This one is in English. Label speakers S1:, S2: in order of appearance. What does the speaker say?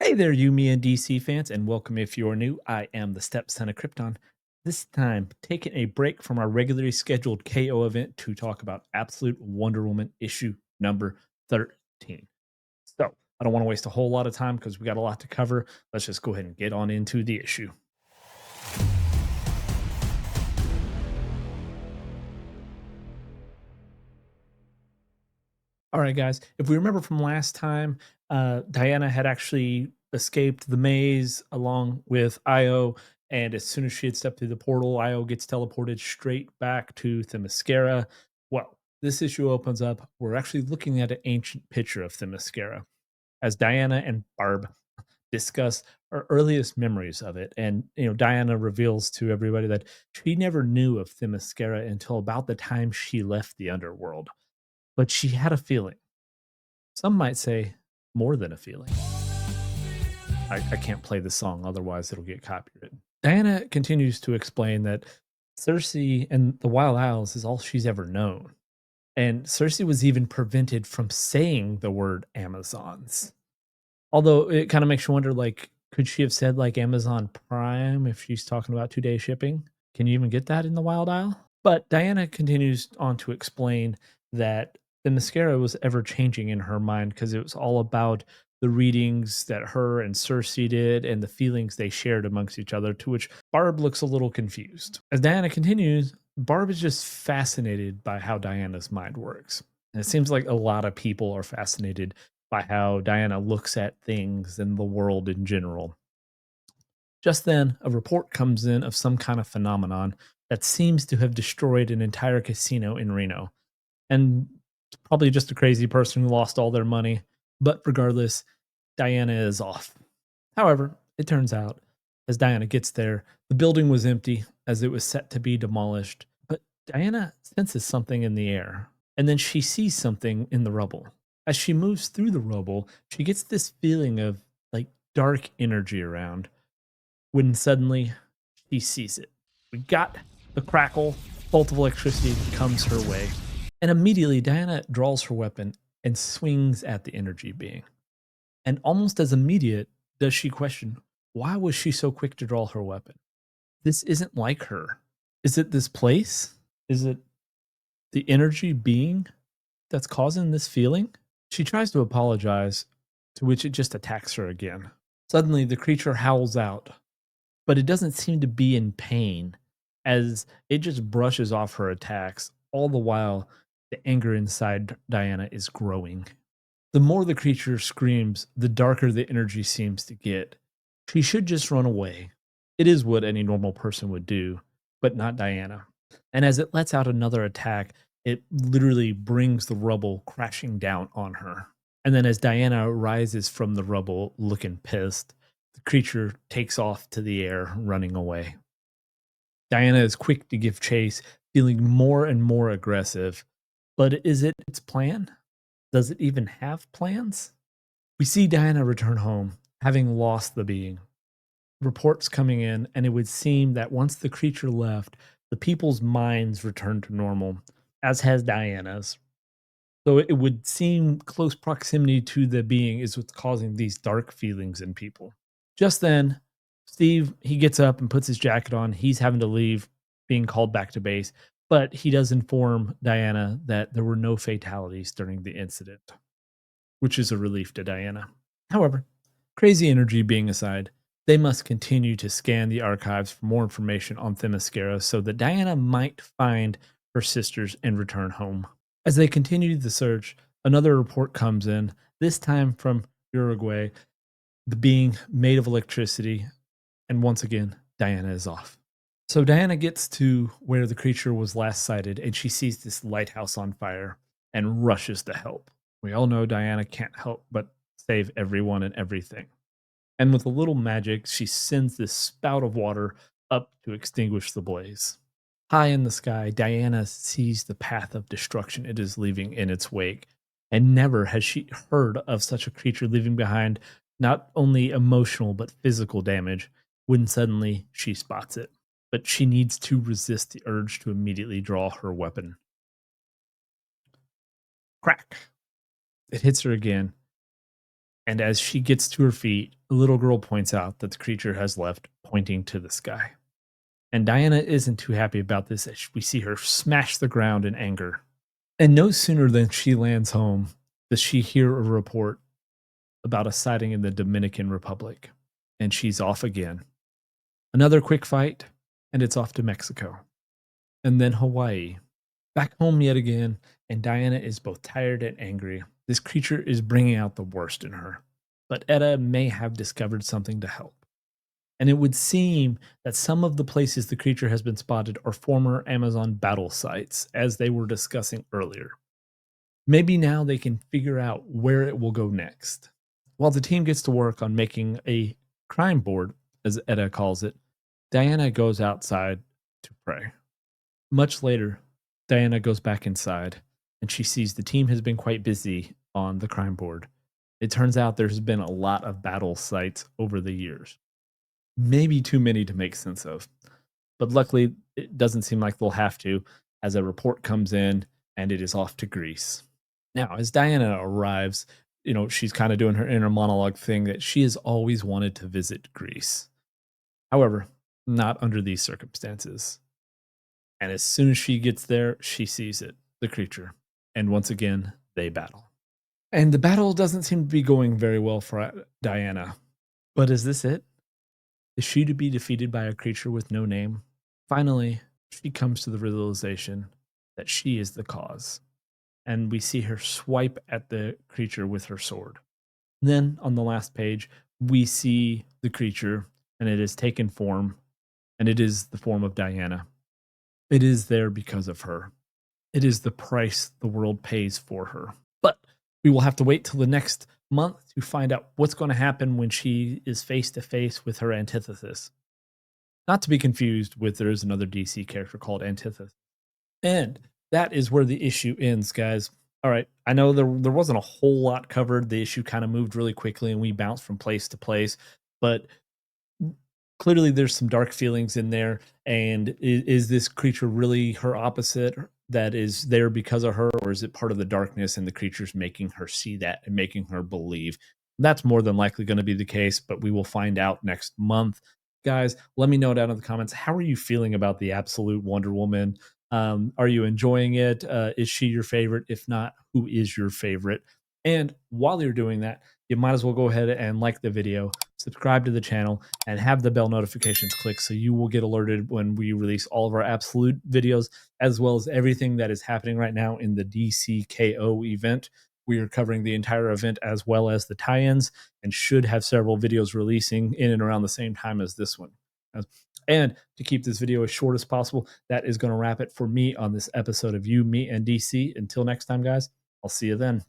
S1: Hey there, you, me, and DC fans, and welcome if you're new. I am the Stepson of Krypton. This time, taking a break from our regularly scheduled KO event to talk about Absolute Wonder Woman issue number 13. So, I don't want to waste a whole lot of time because we got a lot to cover. Let's just go ahead and get on into the issue. All right, guys. If we remember from last time, Diana had actually escaped the maze along with Io, and as soon as she had stepped through the portal, Io gets teleported straight back to Themyscira. Well, this issue opens up. We're actually looking at an ancient picture of Themyscira as Diana and Barb discuss her earliest memories of it. And Diana reveals to everybody that she never knew of Themyscira until about the time she left the underworld. But she had a feeling, some might say more than a feeling. I can't play the song, otherwise it'll get copyrighted. Diana continues to explain that Cersei and the Wild Isles is all she's ever known. And Cersei was even prevented from saying the word Amazons. Although it kind of makes you wonder, like, could she have said like Amazon Prime if she's talking about 2 day shipping? Can you even get that in the Wild Isle? But Diana continues on to explain that the mascara was ever changing in her mind because it was all about the readings that her and Cersei did and the feelings they shared amongst each other, to which Barb looks a little confused. As Diana continues, Barb is just fascinated by how Diana's mind works. And it seems like a lot of people are fascinated by how Diana looks at things and the world in general. Just then, a report comes in of some kind of phenomenon that seems to have destroyed an entire casino in Reno. And it's probably just a crazy person who lost all their money. But regardless, Diana is off. However, it turns out, as Diana gets there, the building was empty as it was set to be demolished. But Diana senses something in the air, and then she sees something in the rubble. As she moves through the rubble, she gets this feeling of like dark energy around when suddenly she sees it. We got the crackle, bolt of electricity comes her way, and immediately Diana draws her weapon and swings at the energy being. And almost as immediate does she question, why was she so quick to draw her weapon? This isn't like her. Is it this place? Is it the energy being that's causing this feeling? She tries to apologize, to which it just attacks her again. Suddenly, the creature howls out, but it doesn't seem to be in pain, as it just brushes off her attacks. All the while, the anger inside Diana is growing. The more the creature screams, the darker the energy seems to get. She should just run away. It is what any normal person would do, but not Diana. And as it lets out another attack, it literally brings the rubble crashing down on her. And then as Diana rises from the rubble looking pissed, the creature takes off to the air, running away. Diana is quick to give chase, feeling more and more aggressive. But is it its plan? Does it even have plans? We see Diana return home, having lost the being. Reports coming in, and it would seem that once the creature left, the people's minds returned to normal, as has Diana's. So it would seem close proximity to the being is what's causing these dark feelings in people. Just then, Steve, he gets up and puts his jacket on. He's having to leave, being called back to base, but he does inform Diana that there were no fatalities during the incident, which is a relief to Diana. However, crazy energy being aside, they must continue to scan the archives for more information on Themyscira so that Diana might find her sisters and return home. As they continue the search, another report comes in, this time from Uruguay, the being made of electricity, and once again, Diana is off. So Diana gets to where the creature was last sighted, and she sees this lighthouse on fire and rushes to help. We all know Diana can't help but save everyone and everything. And with a little magic, she sends this spout of water up to extinguish the blaze. High in the sky, Diana sees the path of destruction it is leaving in its wake, and never has she heard of such a creature leaving behind not only emotional but physical damage when suddenly she spots it. But she needs to resist the urge to immediately draw her weapon. Crack! It hits her again, And as she gets to her feet, a little girl points out that the creature has left, pointing to the sky. And Diana isn't too happy about this as we see her smash the ground in anger. And no sooner than she lands home does she hear a report about a sighting in the Dominican Republic. And she's off again. Another quick fight, and it's off to Mexico. And then Hawaii. Back home yet again, and Diana is both tired and angry. This creature is bringing out the worst in her. But Etta may have discovered something to help. And it would seem that some of the places the creature has been spotted are former Amazon battle sites, as they were discussing earlier. Maybe now they can figure out where it will go next. While the team gets to work on making a crime board, as Etta calls it, Diana goes outside to pray. Much later, Diana goes back inside and she sees the team has been quite busy on the crime board. It turns out there's been a lot of battle sites over the years, maybe too many to make sense of. But luckily, it doesn't seem like they'll have to, as a report comes in and it is off to Greece. Now, as Diana arrives, she's kind of doing her inner monologue thing that she has always wanted to visit Greece. However, not under these circumstances. And as soon as she gets there, she sees it, the creature. And once again, they battle. And the battle doesn't seem to be going very well for Diana. But is this it? Is she to be defeated by a creature with no name? Finally, she comes to the realization that she is the cause. And we see her swipe at the creature with her sword. Then on the last page, we see the creature and it has taken form, and it is the form of Diana. It is there because of her. It is the price the world pays for her. But we will have to wait till the next month to find out what's going to happen when she is face to face with her antithesis. Not to be confused with there is another DC character called Antithesis. And that is where the issue ends, guys. All right, I know there wasn't a whole lot covered. The issue kind of moved really quickly and we bounced from place to place, but clearly there's some dark feelings in there. And is this creature really her opposite that is there because of her, or is it part of the darkness and the creature's making her see that and making her believe? That's more than likely going to be the case, but we will find out next month. Guys, let me know down in the comments, how are you feeling about the Absolute Wonder Woman? Are you enjoying it? Is she your favorite? If not, who is your favorite? And while you're doing that, you might as well go ahead and like the video, subscribe to the channel, and have the bell notifications clicked so you will get alerted when we release all of our Absolute videos, as well as everything that is happening right now in the DCKO event. We are covering the entire event as well as the tie-ins, and should have several videos releasing in and around the same time as this one. And to keep this video as short as possible, that is going to wrap it for me on this episode of You, Me, and DC. Until next time, guys, I'll see you then.